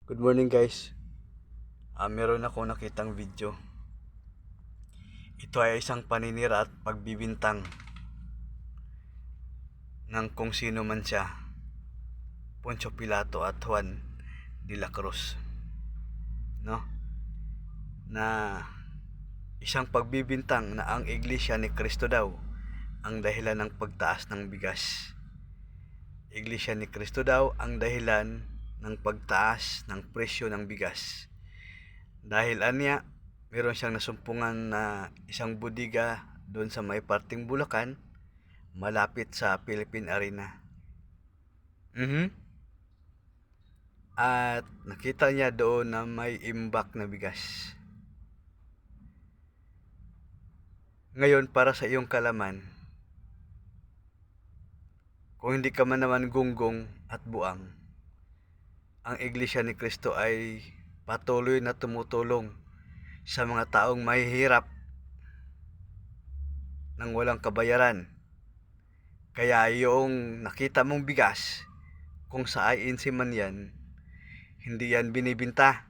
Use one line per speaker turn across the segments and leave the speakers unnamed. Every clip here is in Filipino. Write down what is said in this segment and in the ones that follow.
Good morning guys. Meron ako nakitang video. Ito ay isang paninira at pagbibintang ng kung sino man siya, Poncio Pilato at Juan de la Cruz. No? Na isang pagbibintang na ang Iglesia ni Cristo daw ang dahilan ng pagtaas ng bigas. Iglesia ni Cristo daw ang dahilan ng pagtaas ng presyo ng bigas. Dahil anya, meron siyang nasumpungan na isang budiga doon sa may parting Bulacan, malapit sa Philippine Arena. At nakita niya doon na may imbak na bigas. Ngayon, para sa iyong kalaman, kung hindi ka man naman gunggong at buang, ang Iglesia ni Cristo ay patuloy na tumutulong sa mga taong mahihirap nang walang kabayaran. Kaya yung nakita mong bigas, kung sa INC man yan, hindi yan binibinta.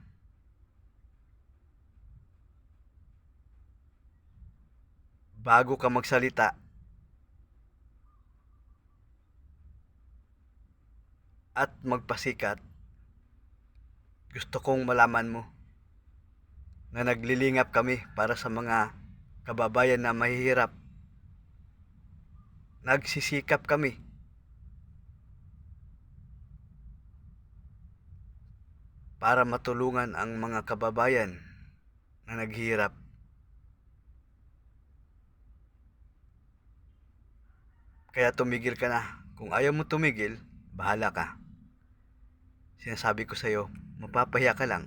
Bago ka magsalita, at magpasikat, gusto kong malaman mo na naglilingap kami para sa mga kababayan na mahihirap. Nagsisikap kami para matulungan ang mga kababayan na naghihirap. Kaya tumigil ka na. Kung ayaw mo tumigil, bahala ka. Sinasabi ko sa'yo, mapapahiya ka lang.